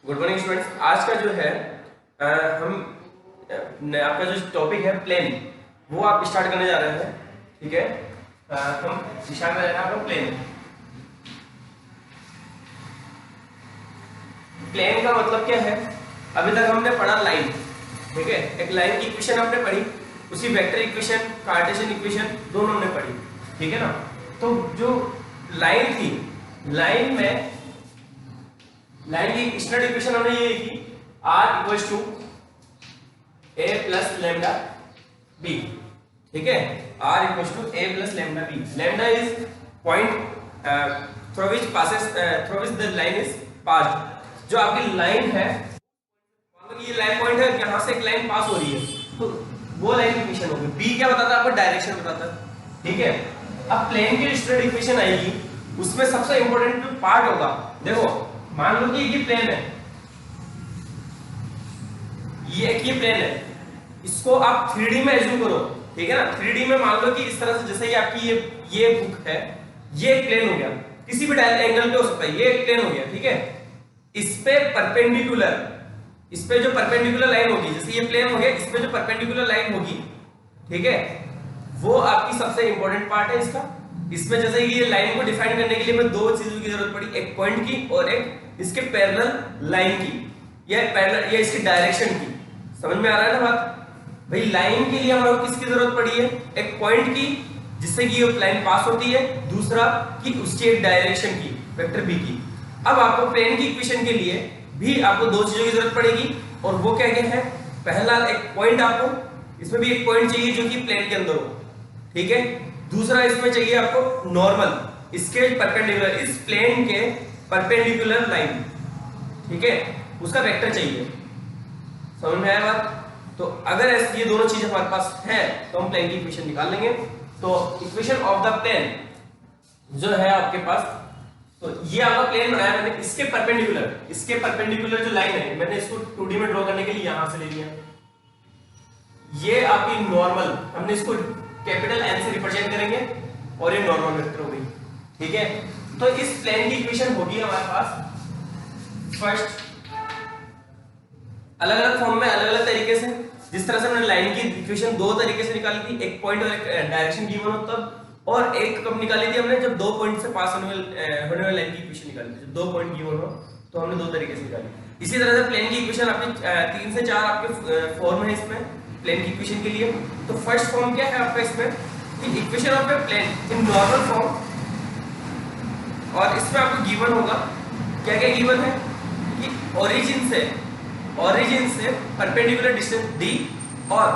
Good morning students. आज का जो है हम आपका जो टॉपिक है प्लेन, वो आप स्टार्ट करने जा रहे हैं। ठीक है, हम स्टार्ट कर रहे हैं आपका प्लेन। प्लेन का मतलब क्या है? अभी तक हमने पढ़ा लाइन। ठीक है, एक लाइन की इक्वेशन हमने पढ़ी, उसी वेक्टर इक्वेशन, कार्टेशियन इक्वेशन दोनों हमने पढ़ी। ठीक है ना। तो जो लाइन थी, लाइन में लाइन की स्टैंडर्ड इक्वेशन हमने ये की r equals to a plus lambda b। ठीक है, r equals to a plus lambda b। Lambda is point through which the line is passed. जो आपकी लाइन है, मान लो कि ये लाइन पॉइंट है, यहां से एक लाइन पास हो रही है, तो वो लाइन की इक्वेशन होगी। b क्या बताता है आपको? डायरेक्शन बताता है। ठीक है, अब प्लेन की स्टैंडर्ड इक्वेशन आएगी, उसमें सबसे इंपॉर्टेंट जो पार्ट होगा, देखो मान लो कि ये प्लेन है, ये प्लेन है, इसको आप 3D में एज्यूम करो। ठीक है ना, 3D में मान लो कि इस तरह से, जैसे कि आपकी ये बुक है, ये एक प्लेन हो गया, किसी भी एंगल पे हो सकता है, ये एक प्लेन हो गया। ठीक है, इस पे परपेंडिकुलर, इस पे जो परपेंडिकुलर लाइन होगी, जैसे ये प्लेन हो गया, इस पे जो परपेंडिकुलर लाइन होगी, ठीक है, वो आपकी सबसे इंपॉर्टेंट पार्ट है इसका। इसमें जैसे कि ये लाइन को डिफाइन करने के लिए हमें दो चीजों की जरूरत पड़ी, एक पॉइंट की और एक इसके पैरेलल लाइन की, या पैरेलल या इसकी डायरेक्शन की। समझ में आ रहा है ना बात? भाई लाइन के लिए हमें किसकी जरूरत पड़ी है? एक पॉइंट की, जिससे कि ये लाइन पास होती है, दूसरा कि उसकी एक डायरेक्शन की, वेक्टर बी की। अब आपको प्लेन की इक्वेशन के लिए भी आपको दो चीजों की जरूरत पड़ेगी, और वो क्या क्या है? पहला एक पॉइंट, आपको इसमें भी एक पॉइंट चाहिए जो कि प्लेन के अंदर हो। ठीक है, दूसरा इसमें चाहिए आपको नॉर्मल, इसके परपेंडिकुलर, इस प्लेन के परपेंडिकुलर लाइन। ठीक है, उसका वेक्टर चाहिए। समझ में आया बात? तो अगर ये दोनों चीजें हमारे पास है तो हम प्लेन की इक्वेशन निकाल लेंगे। तो इक्वेशन ऑफ द प्लेन जो है आपके पास, तो ये आपका प्लेन बनाया मैंने, इसके परपेंडिकुलर जो लाइन है, मैंने इसको 2D में ड्रॉ करने के लिए यहां से ले लिया। ये आपकी नॉर्मल, हमने इसको कैपिटल N से रिप्रेजेंट करेंगे, और ये नॉर्मल वेक्टर हो गई। ठीक है, तो इस प्लेन की इक्वेशन होगी हमारे पास फर्स्ट, अलग अलग फॉर्म में, अलग अलग तरीके से। जिस तरह से हमने लाइन की इक्वेशन दो तरीके से निकाली थी, एक पॉइंट और एक डायरेक्शन गिवन हो तब, और एक कब निकाली थी हमने? जब दो पॉइंट से पास होने वाली लाइन की इक्वेशन निकाली थी। जब दो पॉइंट गिवन हो तो हमने दो तरीके से निकाली। इसी तरह से प्लेन की इक्वेशन आपकी 3 से 4 आपके फॉर्म है इसमें प्लेन की इक्वेशन के लिए। तो फर्स्ट फॉर्म क्या है आपका इसमें? कि equation of a plane in normal form, और इसमें आपको गिवन होगा, क्या क्या गिवन है? कि ओरिजिन से परपेंडिकुलर डिस्टेंस d, और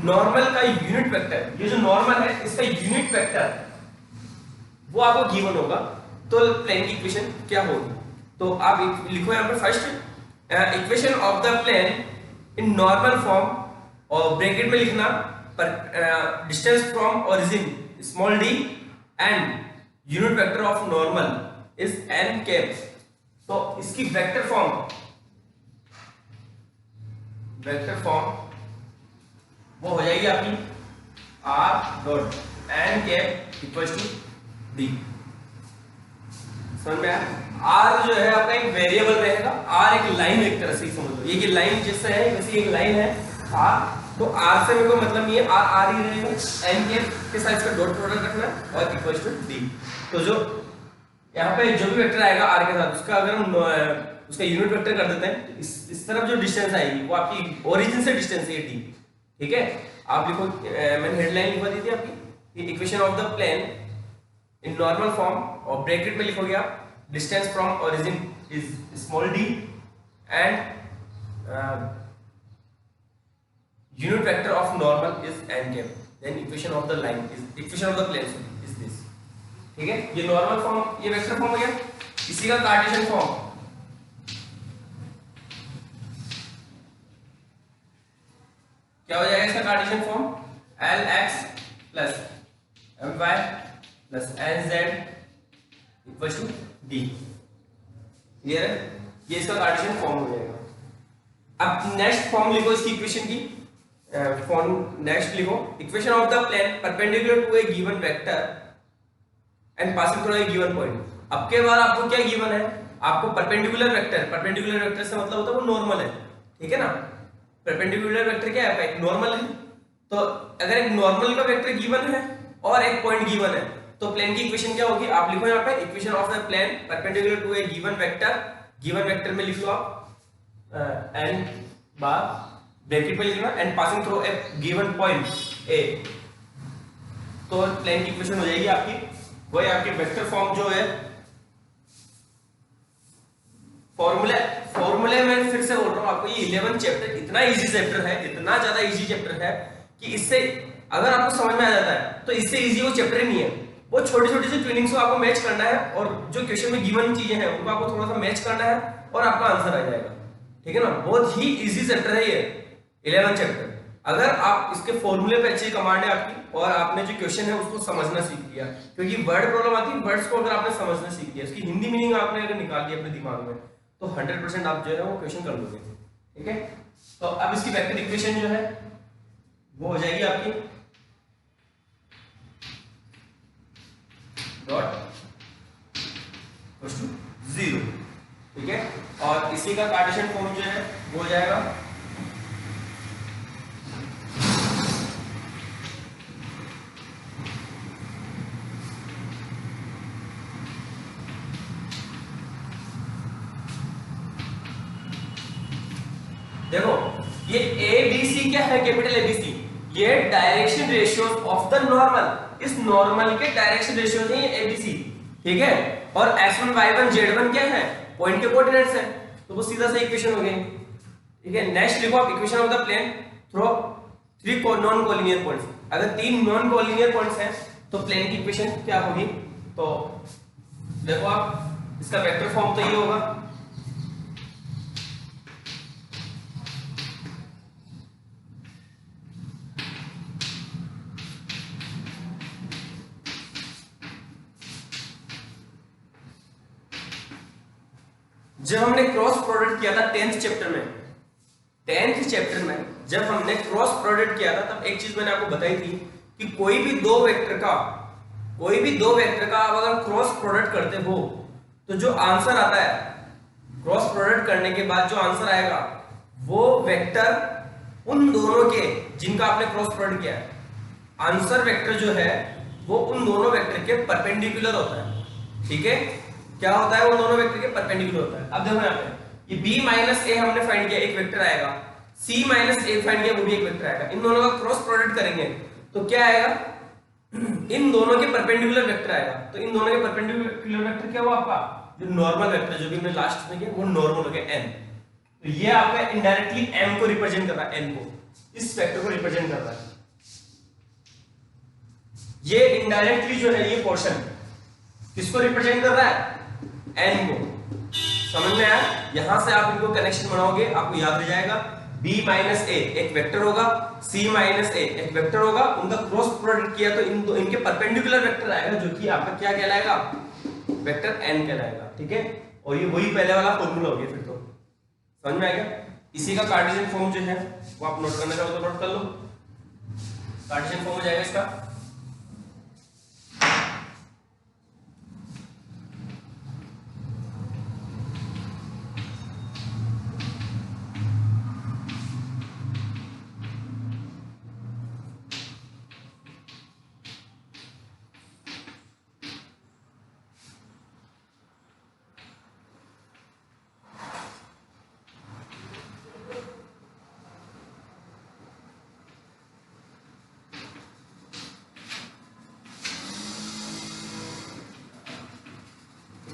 नॉर्मल का यूनिट वेक्टर, ये जो नॉर्मल है इसका यूनिट वेक्टर, वो आपको गिवन होगा। तो प्लेन की इक्वेशन क्या होगी? तो आप लिखो यहां पर first equation of the plane in normal form, और ब्रैकेट में लिखना पर distance from origin small d and unit vector of normal is n cap. तो इसकी वेक्टर फॉर्म वो हो जाएगी आपकी r dot n cap equals to d। समझ में आया? r जो है आपका एक वेरिएबल रहेगा, r एक लाइन, एक तरह से समझ लो, ये कि लाइन जिससे है वैसी एक लाइन है r, तो r से मेरे को मतलब नहीं है, r ही रहेगा, n के साथ इसका डॉट प्रोडक्ट रखना है, और इक्वल्स टू d। तो जो यहाँ पे जो भी वेक्टर आएगा r के साथ, उसका अगर हम उसका यूनिट वेक्टर कर देते हैं, तो इस तरफ जो डिस्टेंस आएगी वो आपकी ओरिजिन से डिस्टेंस है d। ठीक है, आप लिखो, मैंने हेडलाइन लिखवा दी थी आपकी, equation of the plane in normal form, और ब्रैकेट में लिखोगे आप distance from origin is small d and unit vector of normal is n cap, then equation of the line is, equation of the plane is this. ठीक है, ये normal form, ये vector form हो गया। इसी का कार्टेशियन फॉर्म, क्या हो जाएगा इसका Cartesian form? Lx plus My plus Nz equals to d। Clear है? ये इसका कार्टेशियन फॉर्म हो जाएगा। अब नेक्स्ट फॉर्म लिखो इसकी इक्वेशन की, फॉर्म नेक्स्ट लिखो, equation of the plane perpendicular to a given vector and passing through a given point. अब के बाद आपको क्या गिवन है? आपको परपेंडिकुलर वेक्टर से मतलब होता है वो नॉर्मल है, ठीक है ना। परपेंडिकुलर वेक्टर क्या है, एक नॉर्मल है। तो अगर एक नॉर्मल का वेक्टर गिवन है और एक पॉइंट गिवन है तो प्लेन की इक्वेशन क्या होगी, आप लिखो यहाँ पे equation of the plane perpendicular to a given vector में लिख लो आप एन बार ब्रैकेट में लिखना and passing through a given point A, तो प्लेन की इक्वेशन हो जाएगी आपकी, वही आपकी वेक्टर फॉर्म जो है। फॉर्मूले में फिर से बोल रहा हूं आपको, ये 11 चैप्टर इतना इजी चैप्टर है, इतना ज्यादा इजी चैप्टर है कि इससे अगर आपको समझ में आ जाता है तो इससे इजी वो चैप्टर ही नहीं है। वो छोटी छोटी सी ट्यूनिंग्स को आपको मैच करना है और जो क्वेश्चन में गिवन चीजें हैं उनको आपको थोड़ा सा मैच करना है और आपका आंसर आ जाएगा, ठीक है ना। बहुत ही इजी चैप्टर है ये 11 चैप्टर। अगर आप इसके फॉर्मूले पे अच्छी कमांड है आपकी और आपने जो क्वेश्चन है उसको समझना सीख लिया, क्योंकि वर्ड प्रॉब्लम आती है, वर्ड्स को अगर आपने समझना सीख लिया, उसकी हिंदी मीनिंग आपने अगर निकाल ली अपने दिमाग में तो 100% आप जो है वो क्वेश्चन कर लोगे, ठीक है। तो अब इसकी वेक्टर इक्वेशन जो है वो हो जाएगी आपकी डॉट इक्वल्स टू 0, ठीक है। और इसी का कार्टेशियन फॉर्म जो है वो हो जाएगा देखो ये ABC क्या है, कैपिटल ABC, ये direction ratios of the normal, इस नॉर्मल के डायरेक्शन रेशियोज है ये ABC, ठीक है। और S1 Y1 Z1 क्या है, पॉइंट के कोऑर्डिनेट्स है, तो वो सीधा सा इक्वेशन हो गई, ठीक है। नेक्स्ट लिखो आप equation of the plane through 3 non collinear points. अगर 3 नॉन कोलिनियर पॉइंट्स हैं तो प्लेन की इक्वेशन क्या होगी, तो देखो आप इसका वेक्टर फॉर्म तो ये होगा जब हमने क्रॉस प्रोडक्ट किया था 10th चैप्टर में जब हमने क्रॉस प्रोडक्ट किया था तब एक चीज मैंने आपको बताई थी कि कोई भी दो वेक्टर का आप अगर क्रॉस प्रोडक्ट करते हो तो जो आंसर आता है क्रॉस प्रोडक्ट करने के बाद जो आंसर आएगा वो वेक्टर उन दोनों के जिनका आपने क्रॉस प्रोडक्ट किया है, आंसर वेक्टर जो है वो उन दोनों वेक्टर के परपेंडिकुलर होता है, ठीक है। क्या होता है, उन दोनों वेक्टर के परपेंडिकुलर होता है। अब देखो यहाँ पे ये b माइनस ए हमने फाइंड किया, एक वेक्टर आएगा, c माइनस ए फाइंड किया, वो भी एक वेक्टर आएगा। इन दोनों का क्रॉस प्रोडक्ट करेंगे तो क्या आएगा, इन दोनों के परपेंडिकुलर वेक्टर आएगा। तो इन दोनों के परपेंडिकुलर वेक्टर क्या हुआ आपका, जो नॉर्मल वेक्टर जो भी हमने लास्ट में किया वो नॉर्मल हो गया n। तो ये आपका इनडायरेक्टली m को रिप्रेजेंट कर रहा है, n को, इस वेक्टर को रिप्रेजेंट कर रहा है। ये इनडायरेक्टली जो है ये पोर्शन किसको रिप्रेजेंट कर रहा है, n को। समझ में आया, यहां से आप इनको कनेक्शन बनाओगे आपको याद रह जाएगा। b माइनस ए एक वेक्टर होगा, c माइनस ए एक वेक्टर होगा, उनका क्रॉस प्रोडक्ट किया तो इनके परपेंडिकुलर वेक्टर आएगा जो कि आपका क्या कहलाएगा, वेक्टर n कहलाएगा, ठीक है। और ये वही पहले वाला फॉर्मूला हो गया, फिर तो समझ में आएगा। इसी का कार्टेशियन फॉर्म जो है वो आप नोट करना चाहो तो नोट कर लो। कार्टेशियन फॉर्म हो जाएगा इसका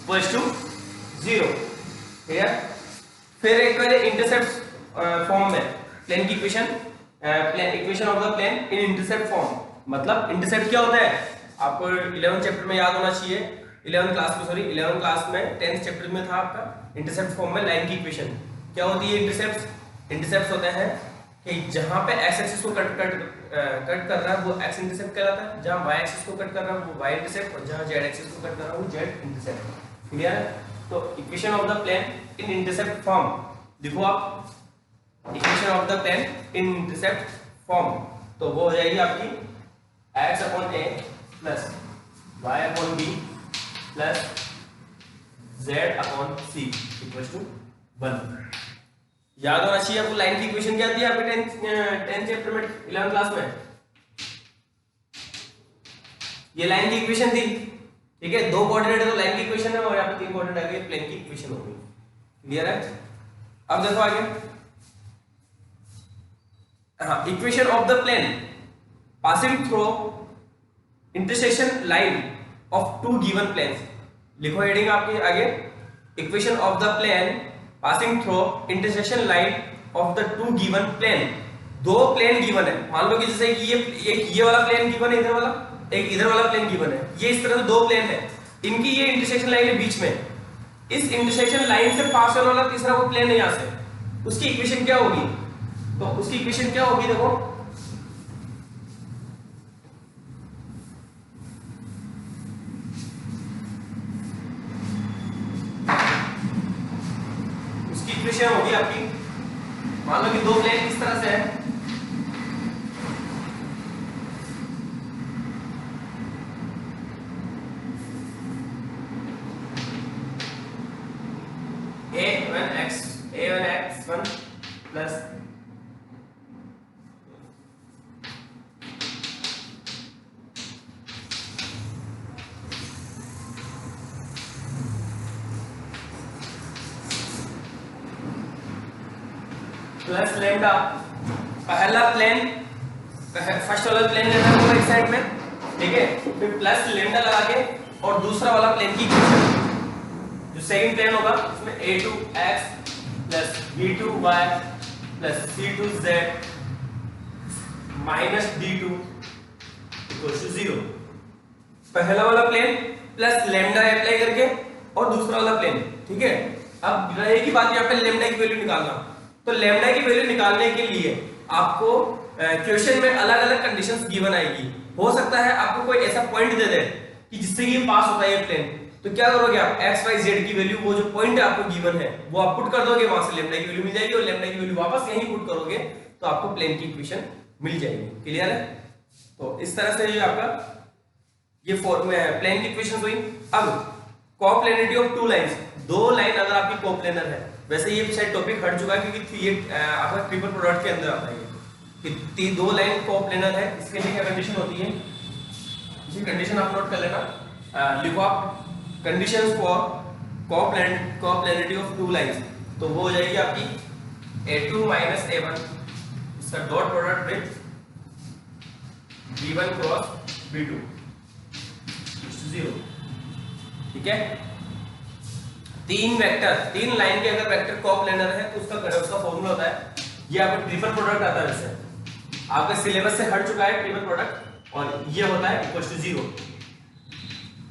इक्वल्स टू 0, ठीक है। फिर एक बार इंटरसेप्ट फॉर्म में प्लेन की equation of the plane in intercept form, मतलब इंटरसेप्ट क्या होता है आपको 11th चैप्टर में याद होना चाहिए, 11th क्लास में 10th चैप्टर में था आपका। इंटरसेप्ट फॉर्म में लाइन की इक्वेशन क्या होती है, इंटरसेप्ट्स होते हैं कि जहां पे x एक्सिस को कट कर रहा है वो x इंटरसेप्ट कहलाता है, जहां y एक्सिस को कट कर रहा है वो y इंटरसेप्ट, और जहां z एक्सिस को कट कर रहा है वो z इंटरसेप्ट, क्लियर है। तो equation of the plane in intercept form लिखो आप, equation of the plane in intercept form, तो वो हो जाएगी आपकी x upon a plus y upon b plus z upon c equal to 1। याद होना चाहिए आपको लाइन की इक्वेशन क्या थी आपके 10th चैप्टर में 11th क्लास में, ये लाइन की इक्वेशन थी। ठीक है, दो कोऑर्डिनेट है तो लाइन की इक्वेशन है, और यहाँ पे तीन कोऑर्डिनेट आ गए प्लेन की इक्वेशन होगी। क्लियर है? अब देखो आगे, हाँ, equation of the plane passing through intersection line of two given planes. लिखो हेडिंग आपके आगे, equation of the plane passing through intersection line of the two given plane. दो प्लेन गिवन है, मान लो कि जैसे कि ये वाला प्लेन गिवन है, इधर वाला, एक इधर वाला प्लेन गिवन है, ये इस तरह से दो प्लेन है, इनकी ये इंटरसेक्शन लाइन है बीच में, इस इंटरसेक्शन लाइन से पास होने वाला तीसरा वो प्लेन है यहां से, उसकी इक्वेशन क्या होगी? तो उसकी इक्वेशन क्या होगी देखो, उसकी इक्वेशन होगी आपकी, मान लो कि दो प्लेन इस तरह से है, a1x1 प्लस प्लस लेमडा, पहला प्लेन फर्स्ट वाला प्लेन लेना होगा एक साइड में, ठीक है, फिर प्लस लेमडा लगा के और दूसरा वाला प्लेन की इक्वेशन जो सेकंड प्लेन होगा उसमें a2x plus b2y plus c2z minus d2 equal to 0। पहला वाला प्लेन प्लस लेमडा अप्लाई करके और दूसरा वाला प्लेन, ठीक है। अब रहेगी बात यहाँ पे लेमडा की वैल्यू निकालना, तो लेमडा की वैल्यू निकालने के लिए आपको क्वेश्चन में अलग अलग कंडीशंस गिवन आएगी। हो सकता है आपको कोई ऐसा पॉइंट दे दे कि जिससे ये पास होता है ये प्लेन, तो क्या करोगे आप, एक्स वाई जेड की वैल्यू, वो जो पॉइंट आपको गिवन है वो आप पुट कर दोगे, वहां से लेमडा की वैल्यू मिल जाएगी, और लेमडा की वैल्यू वापस यहीं पुट करोगे तो आपको प्लेन की इक्वेशन मिल जाएगी। क्लियर है? तो इस तरह से ये आपका ये प्लेन की इक्वेशन हुई। अब कोप्लेनिटी ऑफ टू लाइंस, दो लाइन अगर आपकी कोप्लेनर है, वैसे ये शायद टॉपिक हट चुका है क्योंकि ये आपका ट्रिपल प्रोडक्ट के अंदर आता है कि दो लाइन कोप्लेनर है, इसके लिए क्या कंडीशन होती है, ये कंडीशन आप नोट कर लेना, लिखो आप conditions for coplanarity of two lines, तो वो हो जाएगी आपकी a2 माइनस a1 इसका dot product with b1 cross b2 0। ठीक है, तीन वेक्टर, तीन लाइन के अगर वेक्टर कोप्लेनर है तो उसका फॉर्मूला होता है, ये आपका ट्रिपल प्रोडक्ट आता है, वैसे आपके सिलेबस से हट चुका है ट्रिपल प्रोडक्ट, और ये होता है इक्वल टू 0।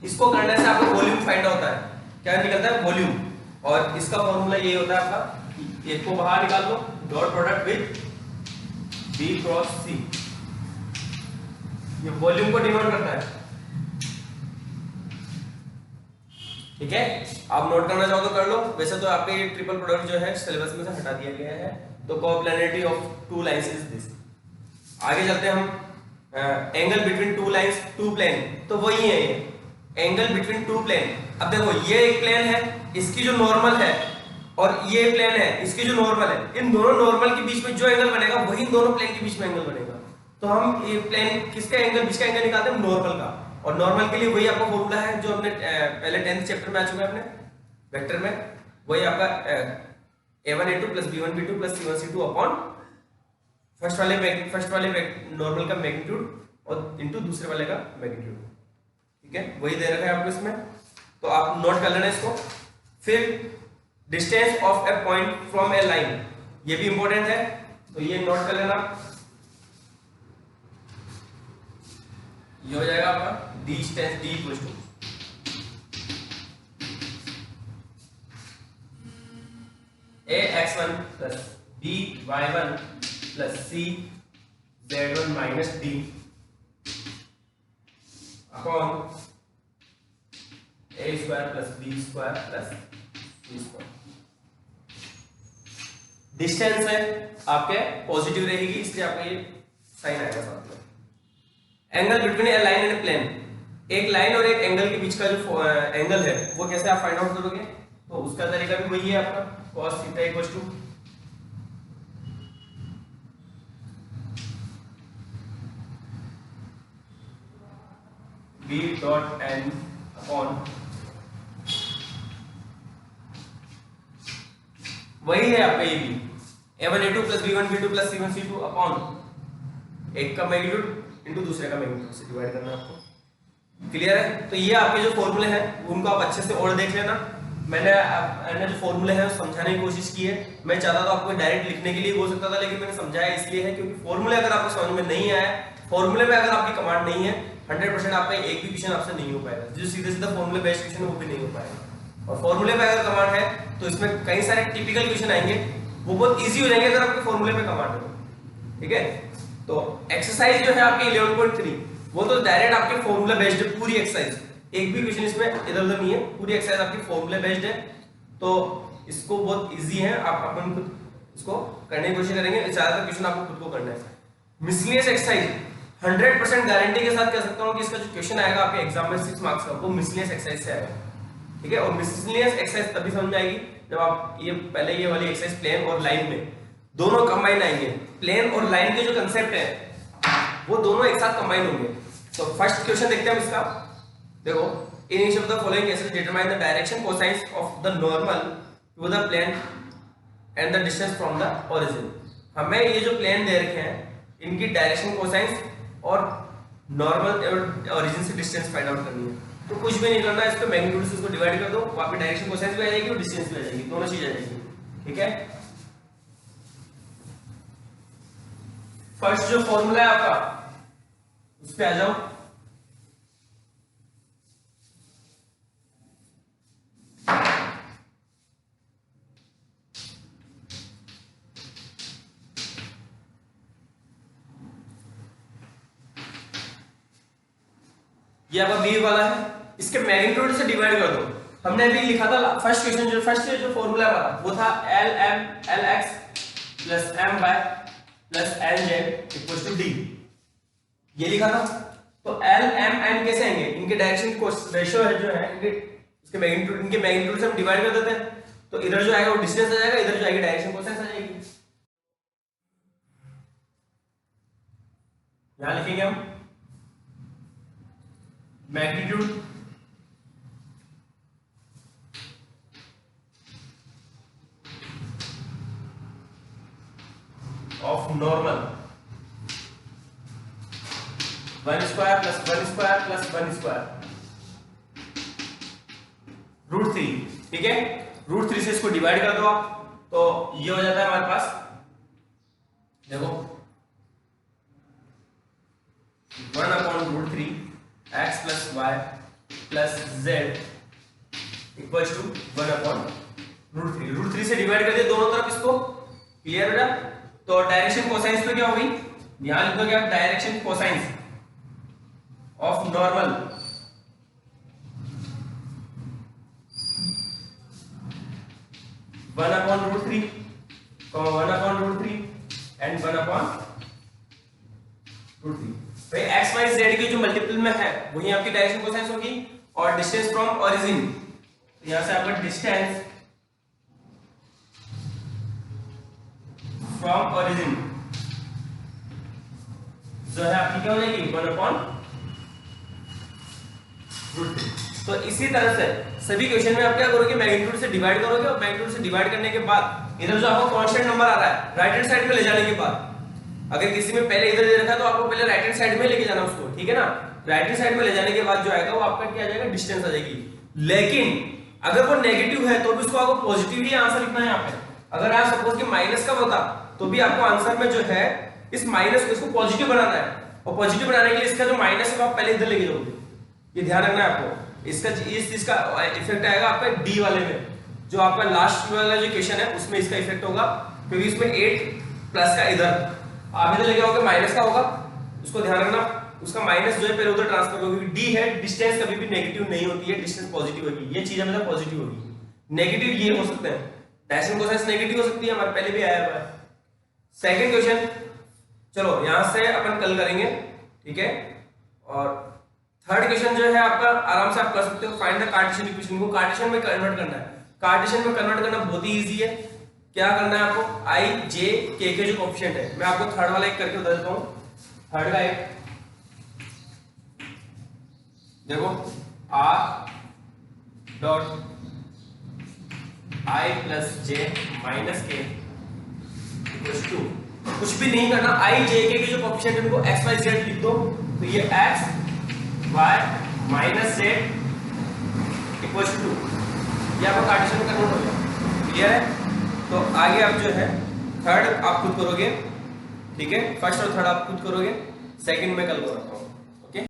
इसको करने से आपको वॉल्यूम फाइंड होता है, क्या निकलता है, वॉल्यूम, और इसका फॉर्मूला ये होता है आपका, एक को बाहर निकाल दो, dot product with b cross c, ये वॉल्यूम को डिनोट करता है। ठीक है, आप नोट करना चाहो तो कर लो, वैसे तो आपके ये ट्रिपल प्रोडक्ट जो है सिलेबस में से हटा दिया गया है, तो coplanarity of two lines is this. आगे चलते हैं हम, angle between two lines, two plane, तो वही है ये एंगल बिटवीन टू प्लेन। अब देखो ये एक प्लेन है, इसकी जो नॉर्मल है, और ये प्लेन है, इसकी जो नॉर्मल है, इन दोनों नॉर्मल के बीच में जो एंगल बनेगा वही इन दोनों प्लेन के बीच में एंगल बनेगा। तो हम ये प्लेन किसका एंगल, बीच का एंगल निकालते हैं, नॉर्मल का, और नॉर्मल के लिए वही आपका फॉर्मूला है जो हमने पहले 10th चैप्टर में आ चुका है अपने वेक्टर में, वही आपका a1 a2 plus b1 b2 plus c1 c2 upon first वाले नॉर्मल का मैग्नीट्यूड और इनटू दूसरे वाले का मैग्नीट्यूड। ठीक है, वही दे रखा है आपको इसमें, तो आप नोट कर लेना इसको। फिर distance of A point from A line, ये भी इंपॉर्टेंट है, तो ये नोट कर लेना, ये हो जाएगा आपका distance d equal to ax1 plus by1 plus cz1 minus d upon a square plus b square plus c square. Distance है आपके पॉजिटिव रहेगी, इसलिए आपका ये साइन आएगा साथ में। Angle between a line and plane, एक लाइन और एक एंगल के बीच का जो एंगल है वो कैसे आप फाइंड आउट करोगे, तो उसका तरीका भी वही है आपका, cos theta equals to b dot n upon, वही है आपका ये भी a1 a2 plus b1 b2 plus c1 c2 upon एक का मैग्नीट्यूड इनटू दूसरे का मैग्नीट्यूड से डिवाइड करना है आपको। क्लियर है? तो ये आपके जो फॉर्मूले हैं उनको आप अच्छे से और देख लेना। मैंने जो फॉर्मूले हैं समझाने की कोशिश की है। मैं चाहता था आपको डायरेक्ट लिखने के लिए हो सकता था, लेकिन मैंने समझाया इसलिए है क्योंकि फॉर्मूले अगर आपको समझ में नहीं आया, फॉर्मूले में अगर आपकी कमांड नहीं है, 100% आपका एक भी क्वेश्चन आपसे नहीं हो पाएगा। जो सीधे सीधा फॉर्मूले बेस्ड क्वेश्चन है वो भी नहीं हो पाएगा। और फॉर्मूले पे अगर कमांड है तो इसमें कई सारे टिपिकल क्वेश्चन आएंगे, वो बहुत इजी हो जाएंगे अगर आपके फॉर्मूले पे कमांड हो। ठीक है? तो एक्सरसाइज जो है आपकी 11.3 वो तो डायरेक्ट आपके फॉर्मूला बेस्ड है पूरी एक्सरसाइज, एक भी क्वेश्चन इसमें इधर उधर नहीं है, पूरी एक्सरसाइज आपकी फॉर्मूला बेस्ड है। तो इसको बहुत इजी है, आप अपन खुद इसको करने की कोशिश करेंगे। ज्यादातर क्वेश्चन आपको खुद को करना है। मिसलेनियस एक्सरसाइज 100% गारंटी के साथ कह सकता हूं कि इसका जो क्वेश्चन आएगा आपके एग्जाम में 6 मार्क्स का वो मिसलेनियस एक्सरसाइज से आएगा। ठीक है? और मिसलेनियस एक्सरसाइज तभी समझ में आएगी जब आप ये पहले ये वाली एक्सरसाइज प्लेन और लाइन में दोनों कंबाइन आएंगे। प्लेन और लाइन के जो कंसेप्ट है वो दोनों एक साथ कंबाइन होंगे। तो फर्स्ट क्वेश्चन देखते हैं हम इसका। देखो, in each of the following cases determine the direction cosines of the normal to the plane and the distance from the origin. हमें ये जो प्लेन दे रखे हैं इनकी डायरेक्शन कोसाइंस और नॉर्मल ओरिजिन से डिस्टेंस फाइंड आउट करनी है। तो कुछ भी नहीं करना है, इसको मैग्नीट्यूड से इसको डिवाइड कर दो, वहां पे डायरेक्शन कोसाइंस भी आ जाएगी और डिस्टेंस भी आ जाएगी, दोनों चीज आ जाएगी। ठीक है? फर्स्ट जो फॉर्मूला है आपका उस पे आ जाओ। ये आपका बी वाला है, इसके मैग्नीट्यूड से डिवाइड कर दो। हमने अभी लिखा था फर्स्ट क्वेश्चन, जो फर्स्ट जो फॉर्मूला वाला वो था L M L X plus M Y plus N Z equals to D, ये लिखा था। तो एल एम एन कैसे आएंगे? इनके डायरेक्शन को रेशियो है जो है इनके मैग्नीट्यूड से हम डिवाइड कर देते हैं। तो इधर जो आएगा वो डिस्टेंस आ जाएगा, इधर जो आएगी डायरेक्शन कोसाइंस आ जाएगी। यहां लिखेंगे हम magnitude of normal 1 square plus 1 square plus 1 square √3। ठीक है? √3 से इसको डिवाइड कर दो आप, तो ये हो जाता है हमारे पास, देखो 1/√3 x plus y plus z equals to 1/√3। √3 से डिवाइड कर दिया दोनों तरफ इसको। क्लियर हो गया? तो डायरेक्शन कोसाइंस पे क्या होगी? ध्यान लिखोगे आप, direction cosines of normal one upon √3, 1/√3 and 1/√3। भाई एक्स वाई जेड की जो मल्टीपल में है वही आपकी डायरेक्शन कोसाइंस होगी। और डिस्टेंस फ्रॉम ओरिजिन, यहां से आपका डिस्टेंस फ्रॉम ओरिजिन जो है आपकी क्या हो जाएगी 1/√3। तो इसी तरह से सभी क्वेश्चन में आप क्या करोगे? मैग्नीट्यूड से डिवाइड करोगे, और मैग्नीट्यूड से डिवाइड करने के बाद इधर जो आपको कांस्टेंट नंबर आ रहा है राइट हैंड साइड पे ले जाने के बाद, अगर किसी में पहले इधर दे रखा है तो आपको पहले राइट हैंड साइड में लेके जाना उसको। ठीक है ना? राइट हैंड साइड में ले जाने के बाद जो आएगा वो आपका क्या आ जाएगा? डिस्टेंस आ जाएगी। लेकिन अगर वो नेगेटिव है तो भी उसको आपको पॉजिटिव ही आंसर लिखना है यहाँ पे। अगर आप सपोज कि माइनस का होता तो भी आपको आंसर में जो है इस माइनस को इसको पॉजिटिव बनाना है, और पॉजिटिव बनाने के लिए इसका जो माइनस है वो आप पहले इधर लेके जाओगे। ये ध्यान रखना है आपको। इसका इस चीज का इफेक्ट आएगा आपका डी वाले में, जो आपका लास्ट वाला जो क्वेश्चन है उसमें इसका इफेक्ट होगा, क्योंकि इसमें 8 प्लस का इधर आप इधर लेके आओगे माइनस का होगा, उसको ध्यान रखना। उसका माइनस जो है पहले उधर ट्रांसफर होगी। डी है, डिस्टेंस कभी भी नेगेटिव नहीं होती है, डिस्टेंस पॉजिटिव होगी। ये चीज हमेशा पॉजिटिव होगी। नेगेटिव ये हो सकते हैं, डायरेक्शन कोसाइंस नेगेटिव हो सकती है, हमारे पहले भी आया हुआ है। सेकंड क्वेश्चन चलो यहां से अपन कल करेंगे। ठीक है? और थर्ड क्वेश्चन जो है आपका आराम से आप कर सकते हो, फाइंड द कार्टेशियन इक्वेशन को कार्टेशियन में कन्वर्ट करना है। कार्टेशियन में कन्वर्ट करना बहुत ही इजी है। क्या करना है आपको, आई जे के जो कोएफिशिएंट है, मैं आपको थर्ड वाला एक करके बता देता हूं। थर्ड का एक देखो, R dot I plus J minus के इक्वल्स टू, कुछ भी नहीं करना, आई जे के जो कोएफिशिएंट है उनको एक्स वाई जेड लिख दो, तो ये X Y minus Z equals to, ये आपका कार्टेशियन में कन्वर्ट हो गया। क्लियर है? तो आगे आप जो है थर्ड आप खुद करोगे, ठीक है, फर्स्ट और थर्ड आप खुद करोगे, सेकंड में कल करो।